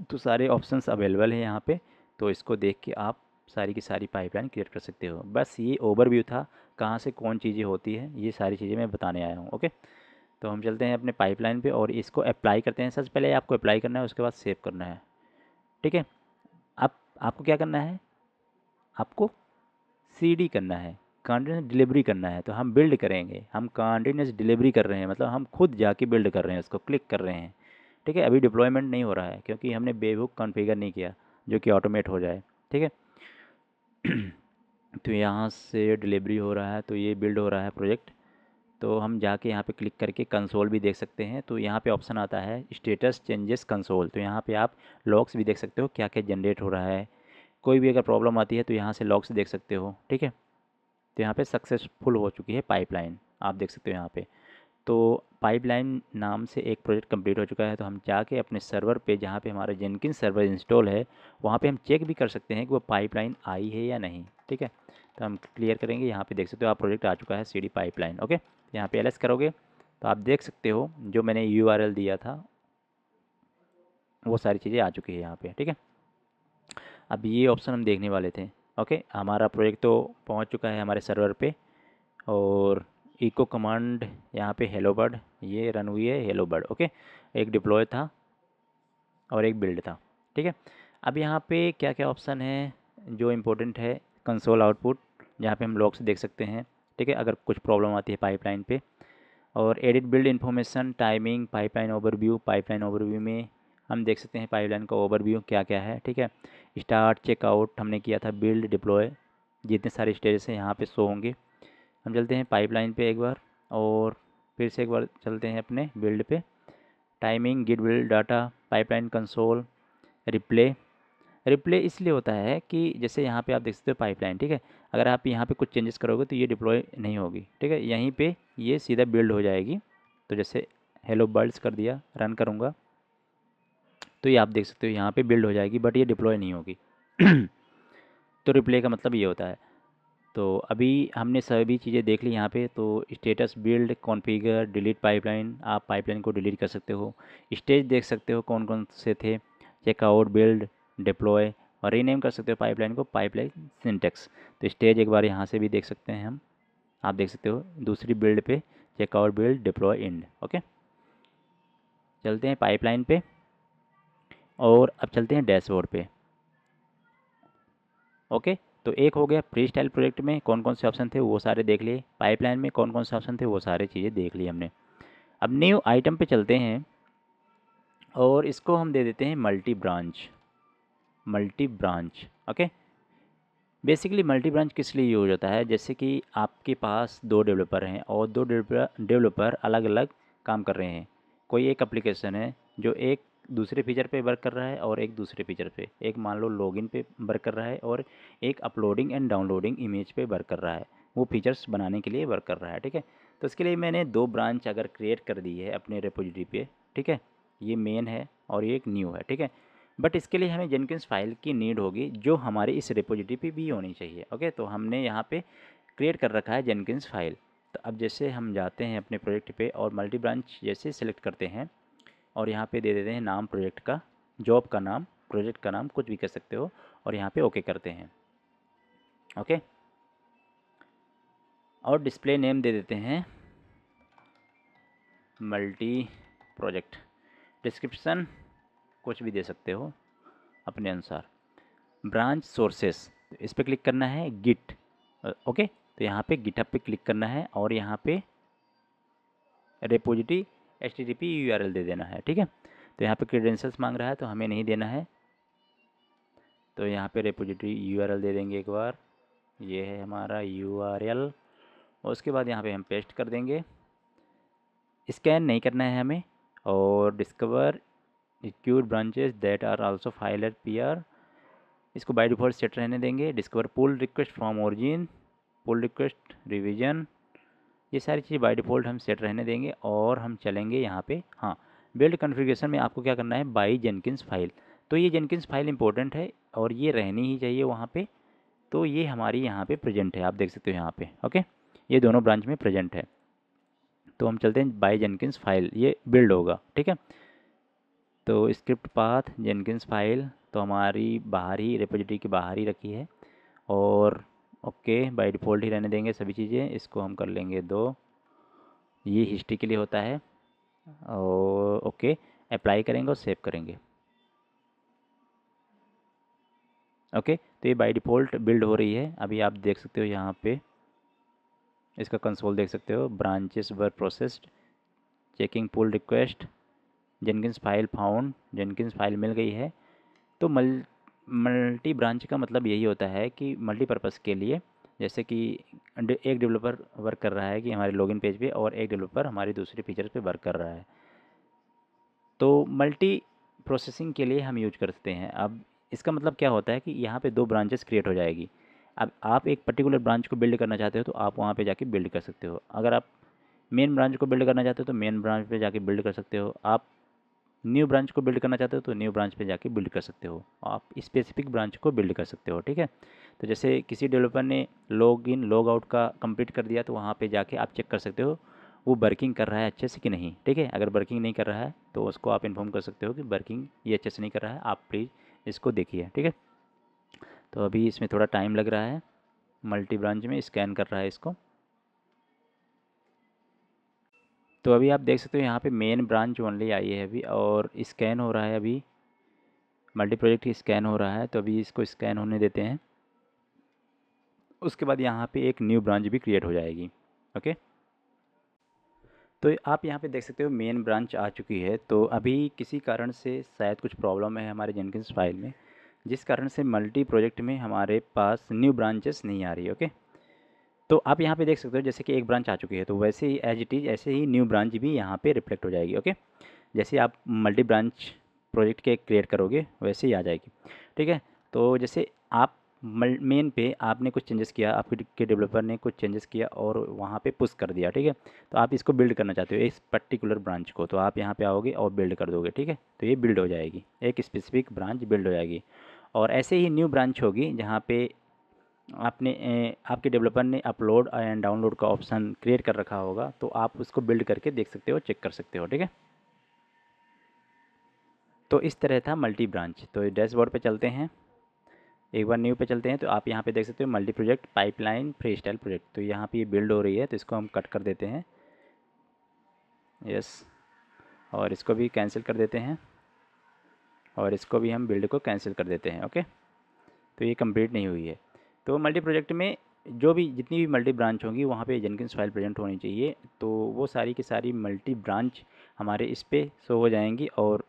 तो सारे ऑप्शंस अवेलेबल हैं यहाँ पे। तो इसको देख के आप सारी की सारी पाइपलाइन क्रिएट कर सकते हो। बस ये ओवरव्यू था, कहाँ से कौन चीज़ें होती है, ये सारी चीज़ें मैं बताने आया हूँ, ओके। तो हम चलते हैं अपने पाइपलाइन पे और इसको अप्लाई करते हैं। सबसे पहले आपको अप्लाई करना है, उसके बाद सेव करना है, ठीक है। आपको क्या करना है, आपको सीडी करना है, कंटिन्यूस डिलीवरी करना है। तो हम बिल्ड करेंगे, हम कंटिन्यूस डिलीवरी कर रहे हैं, मतलब हम खुद जाके बिल्ड कर रहे हैं, उसको क्लिक कर रहे हैं, ठीक है। अभी डिप्लॉयमेंट नहीं हो रहा है क्योंकि हमने बेबुक कॉन्फ़िगर नहीं किया जो कि ऑटोमेट हो जाए, ठीक है। तो यहाँ से डिलीवरी हो रहा है, तो ये बिल्ड हो रहा है प्रोजेक्ट। तो हम जाके यहाँ पे क्लिक करके कंसोल भी देख सकते हैं। तो यहाँ पे ऑप्शन आता है स्टेटस चेंजेस कंसोल। तो यहाँ पे आप लॉग्स भी देख सकते हो, क्या क्या जनरेट हो रहा है। कोई भी अगर प्रॉब्लम आती है तो यहाँ से लॉग्स देख सकते हो, ठीक है। तो यहाँ पे सक्सेसफुल हो चुकी है पाइपलाइन, आप देख सकते हो यहाँ पे। तो पाइपलाइन नाम से एक प्रोजेक्ट कंप्लीट हो चुका है। तो हम जाके अपने सर्वर पे, जहाँ पे हमारा जेनकिंस सर्वर इंस्टॉल है, वहाँ पे हम चेक भी कर सकते हैं कि वो पाइपलाइन आई है या नहीं, ठीक है। तो हम क्लियर करेंगे, यहाँ पे देख सकते हो आप प्रोजेक्ट आ चुका है सीडी पाइपलाइन, ओके। यहाँ पे एलएस करोगे तो आप देख सकते हो जो मैंने यूआरएल दिया था वो सारी चीज़ें आ चुकी है यहाँ पे, ठीक है। अब ये ऑप्शन हम देखने वाले थे, ओके। हमारा प्रोजेक्ट तो पहुँच चुका है हमारे सर्वर पे, और इको कमांड यहाँ पे हेलो बर्ड ये रन हुई है, हेलो बर्ड, ओके। एक डिप्लॉय था और एक बिल्ड था, ठीक है। अब यहाँ पे क्या क्या ऑप्शन है जो इम्पोर्टेंट है, कंसोल आउटपुट, जहाँ पे हम लॉग्स देख सकते हैं, ठीक है, अगर कुछ प्रॉब्लम आती है पाइपलाइन पे। और edit build information, timing, pipeline overview. Pipeline overview में हम देख सकते हैं पाइपलाइन का ओवरव्यू क्या क्या है, ठीक है। स्टार्ट, चेकआउट हमने किया था, बिल्ड, डिप्लॉय, जितने सारे स्टेजेस हैं यहाँ पे शो होंगे। हम चलते हैं पाइपलाइन पे एक बार, और फिर से एक बार चलते हैं अपने बिल्ड पे। Timing, git build, data, pipeline console, replay. Replay इसलिए होता है कि जैसे यहाँ पे आप देख सकते हो पाइपलाइन, ठीक है। अगर आप यहाँ पे कुछ चेंजेस करोगे तो ये डिप्लॉय नहीं होगी, ठीक है। यहीं पे ये सीधा बिल्ड हो जाएगी। तो जैसे हेलो बर्ड्स कर दिया, रन करूँगा तो ये आप देख सकते हो यहाँ पे बिल्ड हो जाएगी, बट ये डिप्लॉय नहीं होगी। तो रिप्ले का मतलब ये होता है। तो अभी हमने सभी चीज़ें देख ली यहाँ पे। तो status, build, configure, delete pipeline, आप पाइपलाइन को डिलीट कर सकते हो। स्टेज देख सकते हो कौन कौन से थे, चेकआउट, बिल्ड, डिप्लॉय, और रीनेम कर सकते हो पाइपलाइन को पाइपलाइन सिंटेक्स। तो स्टेज एक बार यहाँ से भी देख सकते हैं हम, आप देख सकते हो दूसरी बिल्ड पे checkout, build, deploy, and, okay. चलते हैं पाइपलाइन पे, और अब चलते हैं डैशबोर्ड पे, ओके। तो एक हो गया फ्री स्टाइल प्रोजेक्ट में कौन कौन से ऑप्शन थे वो सारे देख लिए, पाइपलाइन में कौन कौन से ऑप्शन थे वो सारे चीज़ें देख ली हमने। अब न्यू आइटम पे चलते हैं, और इसको हम दे देते हैं multi branch, multi branch, okay. Basically multi branch किस लिए यूज होता है, जैसे कि आपके पास दो डेवलपर हैं और दो डेवलपर अलग अलग काम कर रहे हैं। कोई एक एप्लीकेशन है जो एक दूसरे फीचर पे वर्क कर रहा है और एक दूसरे फीचर पे, एक मान लो लॉगिन पे वर्क कर रहा है और एक अपलोडिंग एंड डाउनलोडिंग इमेज पे वर्क कर रहा है, वो फीचर्स बनाने के लिए वर्क कर रहा है। ठीक है, तो इसके लिए मैंने दो ब्रांच अगर क्रिएट कर दी है अपने रेपोजिटरी पे, ठीक है, ये मेन है और ये एक न्यू है। ठीक है, बट इसके लिए हमें जेनकिंस फाइल की नीड होगी जो हमारे इस रेपोजिटरी पे भी होनी चाहिए। ओके, तो हमने यहाँ पे क्रिएट कर रखा है जेनकिंस फाइल। तो अब जैसे हम जाते हैं अपने प्रोजेक्ट पे और मल्टी ब्रांच जैसे सिलेक्ट करते हैं और यहाँ पे दे देते हैं नाम प्रोजेक्ट का, जॉब का नाम, प्रोजेक्ट का नाम, कुछ भी कर सकते हो, और यहाँ पे ओके करते हैं। ओके, और डिस्प्ले नेम दे देते हैं मल्टी प्रोजेक्ट। डिस्क्रिप्शन कुछ भी दे सकते हो अपने अनुसार। ब्रांच सोर्सेस, इस पर क्लिक करना है, गिट। ओके, तो यहाँ पे गिटहब पे क्लिक करना है और यहाँ पे रेपोजिटरी HTTP URL दे देना है। ठीक है, तो यहाँ पे क्रेडेंशियल्स मांग रहा है तो हमें नहीं देना है, तो यहाँ पे रेपोजिटरी URL दे देंगे एक बार, ये है हमारा URL, और उसके बाद यहाँ पे हम पेस्ट कर देंगे। स्कैन नहीं करना है हमें, और डिस्कवर एक्यूट branches that are also filed at PR, इसको बाय डिफ़ॉल्ट सेट रहने देंगे। Discover pull request from origin, pull request revision, ये सारी चीज़ें बाय डिफ़ॉल्ट हम सेट रहने देंगे। और हम चलेंगे यहाँ पे, हाँ, बिल्ड कॉन्फ़िगरेशन में आपको क्या करना है, बाय जेनकिंस फाइल। तो ये जेनकिंस फाइल इंपॉर्टेंट है और ये रहनी ही चाहिए वहाँ पे। तो ये हमारी यहाँ पे प्रेजेंट है, आप देख सकते हो यहाँ पे। ओके, ये दोनों ब्रांच में प्रेजेंट है। तो हम चलते हैं बाय जेनकिंस फाइल, ये बिल्ड होगा। ठीक है, तो स्क्रिप्ट पाथ जेनकिंस फाइल तो हमारी बाहर ही, रेपोजिटरी के बाहर ही रखी है, और ओके बाय डिफ़ॉल्ट ही रहने देंगे सभी चीज़ें। इसको हम कर लेंगे 2, ये हिस्ट्री के लिए होता है, और ओके अप्लाई करेंगे और सेव करेंगे। ओके, तो ये बाय डिफ़ॉल्ट बिल्ड हो रही है। अभी आप देख सकते हो यहाँ पे, इसका कंसोल देख सकते हो, branches were processed, checking pull request, Jenkins file found, Jenkins file मिल गई है। तो मल्टी ब्रांच का मतलब यही होता है कि मल्टीपर्पज़ के लिए, जैसे कि एक डेवलपर वर्क कर रहा है कि हमारे लॉगिन पेज पे, और एक डेवलपर हमारे दूसरे फीचर्स पे वर्क कर रहा है, तो मल्टी प्रोसेसिंग के लिए हम यूज करते हैं। अब इसका मतलब क्या होता है कि यहाँ पे दो ब्रांचेस क्रिएट हो जाएगी। अब आप एक पर्टिकुलर ब्रांच को बिल्ड करना चाहते हो तो आप वहाँ पे जाके बिल्ड कर सकते हो। अगर आप मेन ब्रांच को बिल्ड करना चाहते हो तो मेन ब्रांच पे जाके बिल्ड कर सकते हो। आप न्यू ब्रांच को बिल्ड करना चाहते हो तो न्यू ब्रांच पे जाके बिल्ड कर सकते हो। आप स्पेसिफिक ब्रांच को बिल्ड कर सकते हो। ठीक है, तो जैसे किसी डेवलपर ने लॉग इन लॉग आउट का कंप्लीट कर दिया तो वहाँ पे जाके आप चेक कर सकते हो वो वर्किंग कर रहा है अच्छे से कि नहीं। ठीक है, अगर वर्किंग नहीं कर रहा है तो उसको आप इन्फॉर्म कर सकते हो कि वर्किंग ये अच्छे से नहीं कर रहा है, आप प्लीज़ इसको देखिए। ठीक है, तो अभी इसमें थोड़ा टाइम लग रहा है, मल्टी ब्रांच में स्कैन कर रहा है इसको। तो अभी आप देख सकते हो यहाँ पे मेन ब्रांच ओनली आई है अभी, और स्कैन हो रहा है, अभी मल्टी प्रोजेक्ट ही स्कैन हो रहा है। तो अभी इसको स्कैन होने देते हैं, उसके बाद यहाँ पे एक न्यू ब्रांच भी क्रिएट हो जाएगी। ओके, तो आप यहाँ पे देख सकते हो मेन ब्रांच आ चुकी है। तो अभी किसी कारण से शायद कुछ प्रॉब्लम है हमारे जेनकिंस फाइल में, जिस कारण से मल्टी प्रोजेक्ट में हमारे पास न्यू ब्रांचेस नहीं आ रही। ओके, तो आप यहाँ पे देख सकते हो जैसे कि एक ब्रांच आ चुकी है, तो वैसे ही एज इट इज़ ऐसे ही न्यू ब्रांच भी यहाँ पे रिफ्लेक्ट हो जाएगी। ओके, जैसे आप मल्टी ब्रांच प्रोजेक्ट के क्रिएट करोगे वैसे ही आ जाएगी। ठीक है, तो जैसे आप मेन पे आपने कुछ चेंजेस किया, आपके डेवलपर ने कुछ चेंजेस किया और वहाँ पे पुश कर दिया। ठीक है, तो आप इसको बिल्ड करना चाहते हो इस पर्टिकुलर ब्रांच को, तो आप यहाँ पे आओगे और बिल्ड कर दोगे। ठीक है, तो ये बिल्ड हो जाएगी, एक स्पेसिफिक ब्रांच बिल्ड हो जाएगी। और ऐसे ही न्यू ब्रांच होगी जहाँ पे आपने आपके डेवलपर ने अपलोड एंड डाउनलोड का ऑप्शन क्रिएट कर रखा होगा, तो आप उसको बिल्ड करके देख सकते हो, चेक कर सकते हो। ठीक है, तो इस तरह था मल्टी ब्रांच। तो डैशबोर्ड पे चलते हैं, एक बार न्यू पे चलते हैं, तो आप यहाँ पे देख सकते हो multi project pipeline free style project, तो यहाँ पे ये बिल्ड हो रही है, तो इसको हम कट कर देते हैं, यस, और इसको भी कैंसिल कर देते हैं, और इसको भी हम बिल्ड को कैंसिल कर देते हैं। ओके, तो ये कंप्लीट नहीं हुई है। तो मल्टी प्रोजेक्ट में जो भी जितनी भी मल्टी ब्रांच होंगी वहाँ पे जेनकिंस फाइल प्रेजेंट होनी चाहिए, तो वो सारी की सारी मल्टी ब्रांच हमारे इस पे शो हो जाएंगी और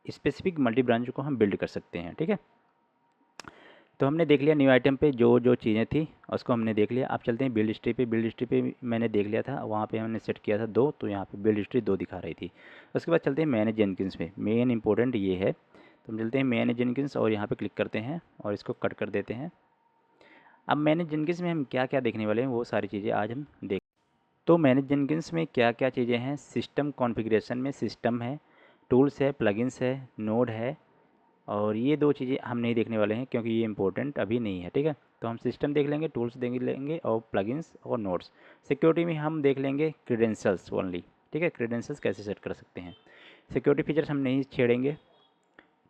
स्पेसिफिक मल्टी ब्रांच को हम बिल्ड कर सकते हैं। ठीक है, तो हमने देख लिया न्यू आइटम पे जो जो चीज़ें थी उसको हमने देख लिया। अब चलते हैं बिल्ड हिस्ट्री पे। बिल्ड हिस्ट्री पे मैंने देख लिया था, वहाँ पे हमने सेट किया था 2, तो यहाँ पे बिल्ड हिस्ट्री 2 दिखा रही थी। उसके बाद चलते हैं मैनेज जेनकिंस पे। मेन इंपॉर्टेंट ये है, तो हम चलते हैं मैनेज जेनकिंस और यहाँ पे क्लिक करते हैं और इसको कट कर देते हैं। अब मैनेज जेनकिंस में हम क्या क्या देखने वाले हैं वो सारी चीज़ें आज हम देख। तो मैनेज जेनकिंस में क्या क्या चीज़ें हैं, सिस्टम कॉन्फ़िगरेशन में सिस्टम है, टूल्स है, प्लगइन्स है, नोड है, और ये 2 चीज़ें हम नहीं देखने वाले हैं क्योंकि ये इंपॉर्टेंट अभी नहीं है, ठीक है। तो हम सिस्टम देख लेंगे, टूल्स देख लेंगे और प्लगइन्स और नोड्स। सिक्योरिटी में हम देख लेंगे क्रीडेंशियल्स ओनली, ठीक है, क्रीडेंशियल्स कैसे सेट कर सकते हैं। सिक्योरिटी फीचर्स हम नहीं छेड़ेंगे।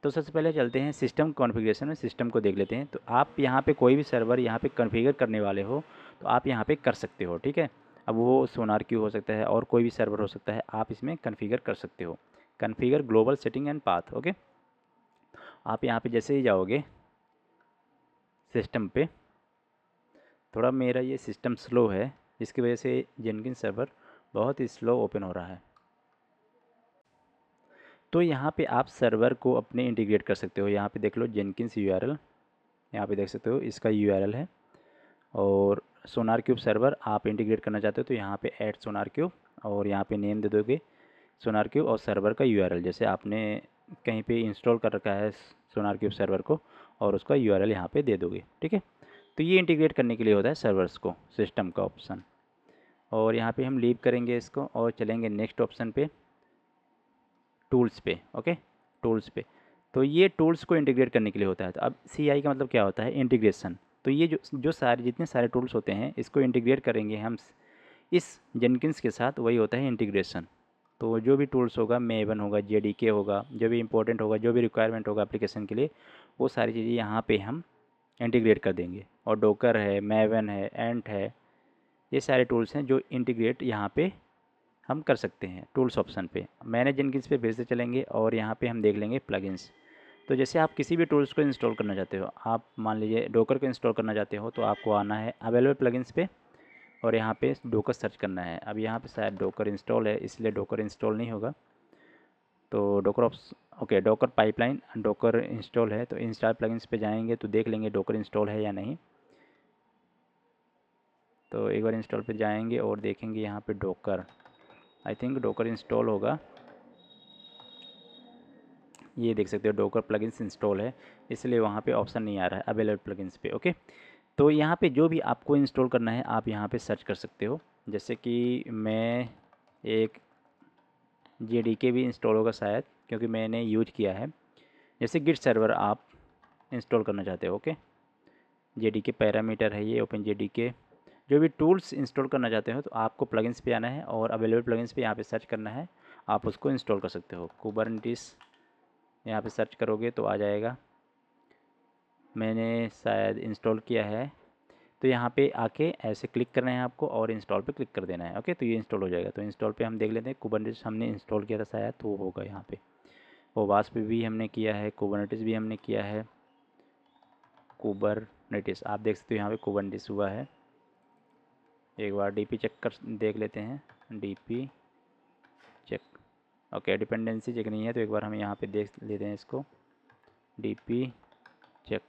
तो सबसे पहले चलते हैं सिस्टम कॉन्फ़िगरेशन में, सिस्टम को देख लेते हैं। तो आप यहाँ पे कोई भी सर्वर यहाँ पे कॉन्फ़िगर करने वाले हो तो आप यहाँ पे कर सकते हो, ठीक है। अब वो सोनार क्यू हो सकता है और कोई भी सर्वर हो सकता है, आप इसमें कॉन्फ़िगर कर सकते हो। Configure global setting and path, okay. आप यहाँ पे जैसे ही जाओगे सिस्टम पे, थोड़ा मेरा ये सिस्टम स्लो है जिसकी वजह से जेनकिंस सर्वर बहुत ही स्लो ओपन हो रहा है। तो यहाँ पे आप सर्वर को अपने इंटीग्रेट कर सकते हो। यहाँ पे देख लो जेनकिंस यूआरएल, यहाँ पे देख सकते हो इसका यूआरएल है। और सोनार क्यूब सर्वर आप इंटीग्रेट करना चाहते हो तो यहाँ पे ऐड सोनार क्यूब और यहाँ पे नेम दे दोगे सोनार क्यूब और सर्वर का यूआरएल, जैसे आपने कहीं पे इंस्टॉल कर रखा है सोनार क्यूब सर्वर को और उसका यूआरएल यहाँ पे दे दोगे, ठीक है। तो ये इंटीग्रेट करने के लिए होता है सर्वर्स को, सिस्टम का ऑप्शन। और यहाँ पे हम लीव करेंगे इसको और चलेंगे नेक्स्ट ऑप्शन पे, टूल्स पे, ओके, टूल्स पे। तो ये टूल्स को इंटीग्रेट करने के लिए होता है। तो अब CI का मतलब क्या होता है, इंटीग्रेशन। तो ये जो जो सारे जितने सारे टूल्स होते हैं इसको इंटीग्रेट करेंगे हम इस जेनकिंस के साथ, वही होता है इंटीग्रेशन। तो जो भी टूल्स होगा, मेवन होगा, JDK होगा, जो भी इंपॉर्टेंट होगा, जो भी रिक्वायरमेंट होगा एप्लीकेशन के लिए, वो सारी चीज़ें यहाँ पे हम इंटीग्रेट कर देंगे। और डोकर है, मेवन है, एंट है, ये सारे टूल्स हैं जो इंटीग्रेट यहाँ पे हम कर सकते हैं टूल्स ऑप्शन पे। मैनेज जेनकिंस पे फिर से चलेंगे और यहाँ पे हम देख लेंगे प्लगइन्स। तो जैसे आप किसी भी टूल्स को इंस्टॉल करना चाहते हो, आप मान लीजिए डोकर को इंस्टॉल करना चाहते हो, तो आपको आना है अवेलेबल प्लगइन्स पे और यहाँ पे डोकर सर्च करना है। अब यहाँ पे शायद डोकर इंस्टॉल है इसलिए डोकर इंस्टॉल नहीं होगा। तो docker okay, docker pipeline docker install है, तो इंस्टॉल प्लगइन्स पे जाएंगे तो देख लेंगे डोकर इंस्टॉल है या नहीं। तो एक बार इंस्टॉल पे जाएंगे और देखेंगे यहाँ पे docker, I think docker install होगा। ये देख सकते हो डोकर प्लगइन्स इंस्टॉल है, इसलिए वहाँ पे ऑप्शन नहीं आ रहा है अवेलेबल प्लगइन्स पे, ओके। तो यहाँ पे जो भी आपको इंस्टॉल करना है आप यहाँ पे सर्च कर सकते हो। जैसे कि मैं एक JDK भी इंस्टॉल होगा शायद, क्योंकि मैंने यूज किया है। जैसे गिट सर्वर आप इंस्टॉल करना चाहते हो, ओके। JDK पैरामीटर है ये, ओपन JDK। जो भी टूल्स इंस्टॉल करना चाहते हो तो आपको प्लगइन्स पे आना है और अवेलेबल प्लगइन्स पे यहाँ पे सर्च करना है, आप उसको इंस्टॉल कर सकते हो। कुबरनेटिस यहाँ पे सर्च करोगे तो आ जाएगा, मैंने शायद इंस्टॉल किया है। तो यहाँ पे आके ऐसे क्लिक करना है आपको और इंस्टॉल पे क्लिक कर देना है, ओके। तो ये इंस्टॉल हो जाएगा। तो इंस्टॉल पे हम देख लेते हैं, कुबरनेटिस हमने इंस्टॉल किया था शायद, तो वो होगा यहाँ पे। ओवास्प भी हमने किया है, कुबरनेटिस भी हमने किया है। कुबरनेटिस आप देख सकते हो यहाँ पे कुबरनेटिस हुआ है। एक बार DP चेक कर देख लेते हैं, DP check, okay. Dependency check नहीं है तो एक बार हम यहाँ पे देख लेते हैं इसको, DP चेक।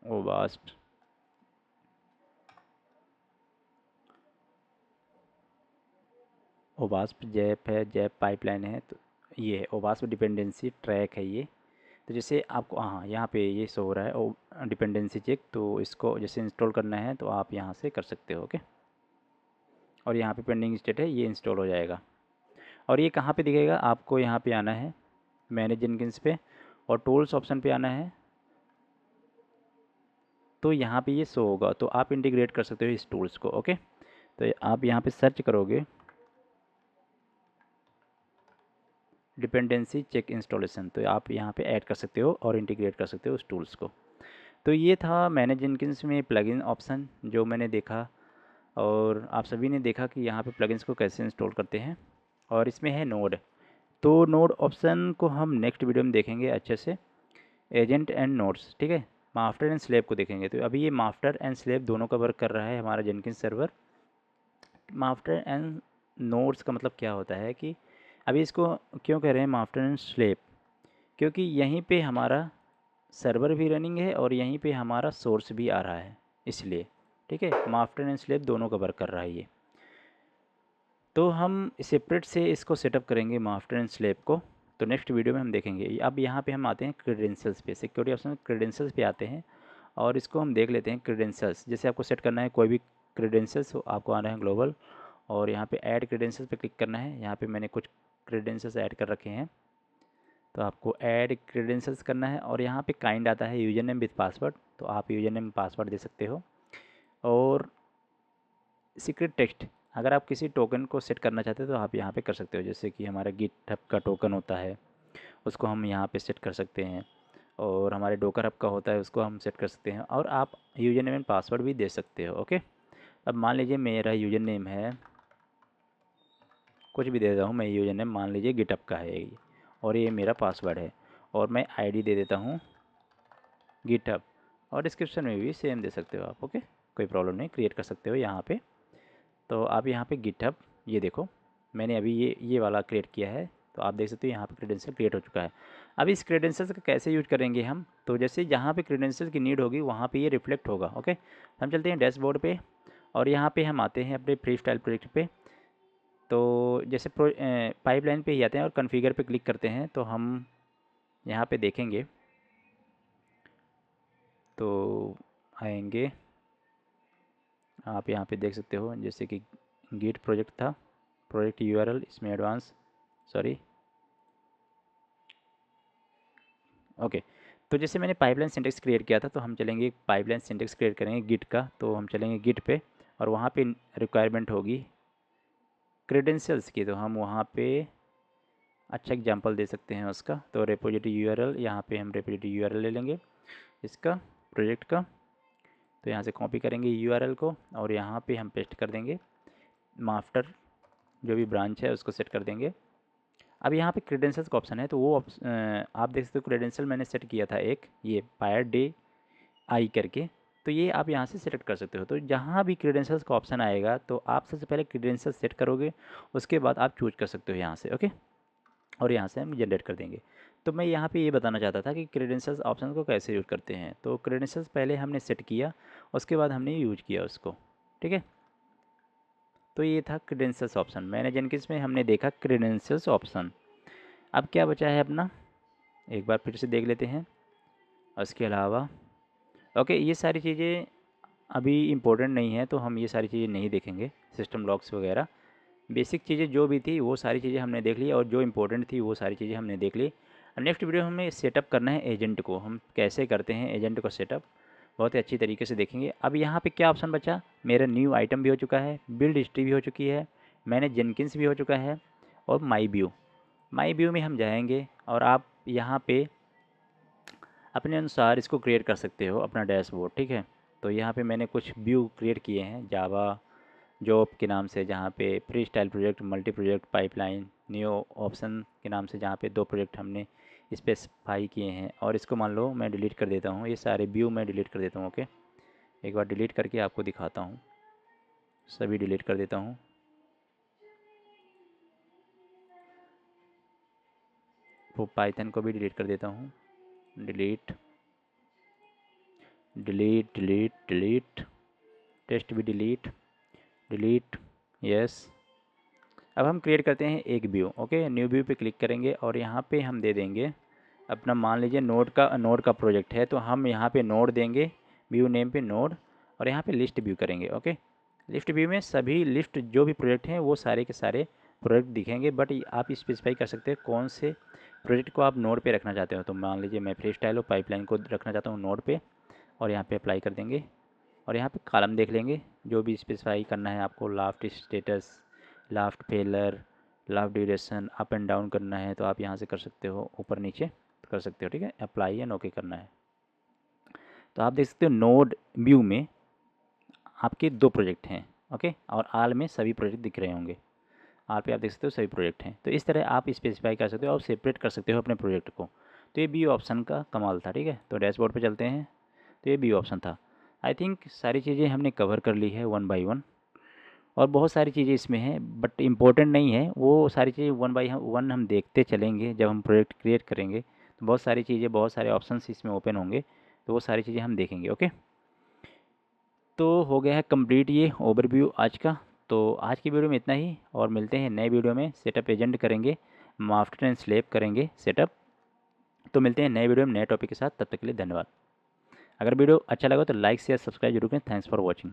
ओवास्प ओवास्प जैप है, जैप पाइपलाइन है, तो ये है ओवास्प डिपेंडेंसी ट्रैक है ये। तो जैसे आपको हाँ यहाँ पे ये शो हो रहा है ओ डिपेंडेंसी चेक, तो इसको जैसे इंस्टॉल करना है तो आप यहाँ से कर सकते हो, ओके। और यहाँ पे पेंडिंग स्टेट है, ये इंस्टॉल हो जाएगा। और ये कहाँ पे दिखेगा, आपको यहाँ पे आना है मैनेज जेनकिंस पे और टूल्स ऑप्शन पे आना है। तो यहाँ पे ये शो होगा, तो आप इंटीग्रेट कर सकते हो इस टूल्स को, ओके। तो आप यहाँ पे सर्च करोगे डिपेंडेंसी चेक इंस्टॉलेशन, तो आप यहाँ पे ऐड कर सकते हो और इंटीग्रेट कर सकते हो उस टूल्स को। तो ये था मैनेज जेनकिंस में प्लगइन ऑप्शन जो मैंने देखा, और आप सभी ने देखा कि यहाँ पे प्लगइन्स को कैसे इंस्टॉल करते हैं। और इसमें है नोड, तो नोड ऑप्शन को हम नेक्स्ट वीडियो में देखेंगे अच्छे से। एजेंट एंड नोड्स, ठीक है, मास्टर एंड स्लेव को देखेंगे। तो अभी ये मास्टर एंड स्लेव दोनों का वर्क कर रहा है हमारा Jenkins server. Master end nodes का मतलब क्या होता है कि अभी इसको क्यों कह रहे हैं मास्टर एंड स्लेव, क्योंकि यहीं पे हमारा सर्वर भी रनिंग है और यहीं पे हमारा सोर्स भी आ रहा है, इसलिए ठीक है, मास्टर एंड स्लेव दोनों का वर्क कर रहा है ये। तो हम सेपरेट से इसको सेटअप करेंगे मास्टर एंड स्लेव को, तो नेक्स्ट वीडियो में हम देखेंगे। अब यहाँ पे हम आते हैं क्रेडेंशियल्स पे, सिक्योरिटी ऑप्शन क्रेडेंशियल्स पे आते हैं और इसको हम देख लेते हैं। क्रेडेंशियल्स जैसे आपको सेट करना है कोई भी क्रेडेंशियल्स, आपको आना है ग्लोबल और यहाँ पे ऐड क्रेडेंशियल्स पे क्लिक करना है। यहाँ पे मैंने कुछ क्रेडेंशियल्स ऐड कर रखे हैं, तो आपको ऐड क्रेडेंशियल्स करना है और यहाँ पे काइंड आता है यूज़र नेम विथ पासवर्ड, तो आप यूज़र नेम पासवर्ड दे सकते हो। और सीक्रेट टेक्स्ट, अगर आप किसी टोकन को सेट करना चाहते हो तो आप यहाँ पे कर सकते हो, जैसे कि हमारा गिटहब का टोकन होता है उसको हम यहाँ पे सेट कर सकते हैं, और हमारे डोकर हब का होता है उसको हम सेट कर सकते हैं, और आप यूज़र नेम एंड पासवर्ड भी दे सकते हो। ओके, अब मान लीजिए मेरा यूज़र नेम है, कुछ भी दे देता हूँ मैं, यूज़र नेम मान लीजिए गिटहब का है ये, और ये मेरा पासवर्ड है, और मैं आईडी दे देता हूँ गिटहब, और डिस्क्रिप्शन में भी सेम दे सकते हो आप। ओके, कोई प्रॉब्लम नहीं, क्रिएट कर सकते हो यहाँ पे। तो आप यहाँ पे गिटहब, ये देखो मैंने अभी ये वाला क्रिएट किया है, तो आप देख सकते हो यहाँ पे क्रेडेंशियल क्रिएट हो चुका है। अब इस क्रेडेंशियल्स का कैसे यूज करेंगे हम, तो जैसे जहाँ पे क्रेडेंशियल की नीड होगी वहाँ पे ये रिफ्लेक्ट होगा। ओके, हम चलते हैं डैशबोर्ड पे और यहाँ पे हम आते हैं अपने फ्री स्टाइल प्रोजेक्ट पे। तो जैसे पाइपलाइन पे ही आते हैं और कॉन्फ़िगर पे क्लिक करते हैं, तो हम यहाँ पे देखेंगे तो आएंगे, आप यहाँ पे देख सकते हो जैसे कि गिट प्रोजेक्ट था, प्रोजेक्ट यूआरएल, इसमें एडवांस, सॉरी, ओके। तो जैसे मैंने पाइपलाइन सिंटेक्स क्रिएट किया था, तो हम चलेंगे पाइपलाइन सिंटेक्स क्रिएट करेंगे गिट का, तो हम चलेंगे गिट पे और वहाँ पे रिक्वायरमेंट होगी क्रेडेंशियल्स की, तो हम वहाँ पे अच्छा एग्जांपल दे सकते हैं उसका। तो रेपोजिटरी यूआरएल, यहाँ पे हम रेपोजिटरी यूआरएल ले लेंगे इसका प्रोजेक्ट का, तो यहाँ से कॉपी करेंगे यूआरएल को और यहाँ पे हम पेस्ट कर देंगे, मास्टर जो भी ब्रांच है उसको सेट कर देंगे। अब यहाँ पे क्रेडेंशियल्स का ऑप्शन है, तो वो आप देख सकते हो क्रेडेंशियल मैंने सेट किया था एक, ये पायर डे आई करके, तो ये आप यहाँ से सेलेक्ट कर सकते हो। तो जहाँ भी क्रेडेंशियल्स का ऑप्शन आएगा तो आप सबसे पहले क्रेडेंशियल सेट करोगे, उसके बाद आप चूज कर सकते हो यहाँ से। ओके, और यहाँ से हम जनरेट कर देंगे। तो मैं यहाँ पे ये बताना चाहता था कि क्रेडेंशियल्स ऑप्शन को कैसे यूज करते हैं। तो क्रेडेंशियल्स पहले हमने सेट किया, उसके बाद हमने यूज किया उसको, ठीक है। तो ये था क्रेडेंशियल्स ऑप्शन, मैंने जेनकिंस में हमने देखा क्रेडेंशियल्स ऑप्शन। अब क्या बचा है अपना, एक बार फिर से देख लेते हैं। उसके अलावा ओके, ये सारी चीज़ें अभी इम्पोर्टेंट नहीं है, तो हम ये सारी चीज़ें नहीं देखेंगे, सिस्टम लॉक्स वगैरह बेसिक चीज़ें जो भी थी वो सारी चीज़ें हमने देख ली, और जो इम्पोर्टेंट थी वो सारी चीज़ें हमने देख ली। नेक्स्ट वीडियो में हमें सेटअप करना है एजेंट को, हम कैसे करते हैं एजेंट को सेटअप, बहुत ही अच्छी तरीके से देखेंगे। अब यहाँ पे क्या ऑप्शन बचा, मेरा न्यू आइटम भी हो चुका है, बिल्ड हिस्ट्री भी हो चुकी है, मैंने जेनकिंस भी हो चुका है, और माई व्यू में हम जाएंगे और आप यहाँ पे अपने अनुसार इसको क्रिएट कर सकते हो अपना डैशबोर्ड, ठीक है। तो यहाँ पे मैंने कुछ व्यू क्रिएट किए हैं जावा जॉब के नाम से, जहाँ पे free style project, multi project, pipeline, new option के नाम से, जहाँ पे 2 प्रोजेक्ट हमने स्पेसिफाई किए हैं। और इसको मान लो मैं डिलीट कर देता हूँ, ये सारे व्यू मैं डिलीट कर देता हूँ। ओके, एक बार डिलीट करके आपको दिखाता हूँ, सभी डिलीट कर देता हूँ। वो पाइथन को भी डिलीट कर देता हूँ, delete delete delete delete, test भी डिलीट डिलीट, यस। अब हम क्रिएट करते हैं एक व्यू। ओके, न्यू व्यू पे क्लिक करेंगे और यहाँ पे हम दे देंगे अपना, मान लीजिए नोड का प्रोजेक्ट है, तो हम यहाँ पे नोड देंगे, व्यू नेम पे नोड, और यहाँ पे लिस्ट व्यू करेंगे। ओके, लिस्ट व्यू में सभी लिस्ट जो भी प्रोजेक्ट हैं वो सारे के सारे प्रोजेक्ट दिखेंगे, बट आप स्पेसिफाई कर सकते हैं कौन से प्रोजेक्ट को आप नोड पे रखना चाहते हो। तो मान लीजिए मैं फ्री स्टाइल और पाइपलाइन को रखना चाहता हूँ नोड पे, और यहाँ पे अप्लाई कर देंगे, और यहाँ पे कॉलम देख लेंगे जो भी स्पेसिफाई करना है आपको, last status, last failure, last duration, up and down करना है तो आप यहाँ से कर सकते हो, ऊपर नीचे कर सकते हो, ठीक है। अप्लाई एंड ओके करना है, तो आप देख सकते हो नोड व्यू में आपके 2 प्रोजेक्ट हैं। ओके, और आल में सभी प्रोजेक्ट दिख रहे होंगे, आल पे आप देख सकते हो सभी प्रोजेक्ट हैं। तो इस तरह आप स्पेसिफाई कर सकते हो और सेपरेट कर सकते हो अपने प्रोजेक्ट को। तो ये व्यू ऑप्शन का कमाल था, ठीक है। तो डैशबोर्ड पे चलते हैं, तो ये व्यू ऑप्शन था। आई थिंक सारी चीज़ें हमने कवर कर ली है वन बाय वन। और बहुत सारी चीज़ें इसमें हैं, बट इम्पोर्टेंट नहीं है वो सारी चीज़ें, वन बाई वन हम देखते चलेंगे। जब हम प्रोजेक्ट क्रिएट करेंगे तो बहुत सारी चीज़ें, बहुत सारे ऑप्शंस इसमें ओपन होंगे, तो वो सारी चीज़ें हम देखेंगे। ओके, तो हो गया है कंप्लीट ये ओवरव्यू आज का। तो आज की वीडियो में इतना ही, और मिलते हैं नए वीडियो में। सेटअप एजेंट करेंगे, मास्टर एंड स्लेव करेंगे सेटअप। तो मिलते हैं नए वीडियो में नए टॉपिक के साथ, तब तक के लिए धन्यवाद। अगर वीडियो अच्छा लगा तो लाइक शेयर सब्सक्राइब जरूर करें। Thanks for watching.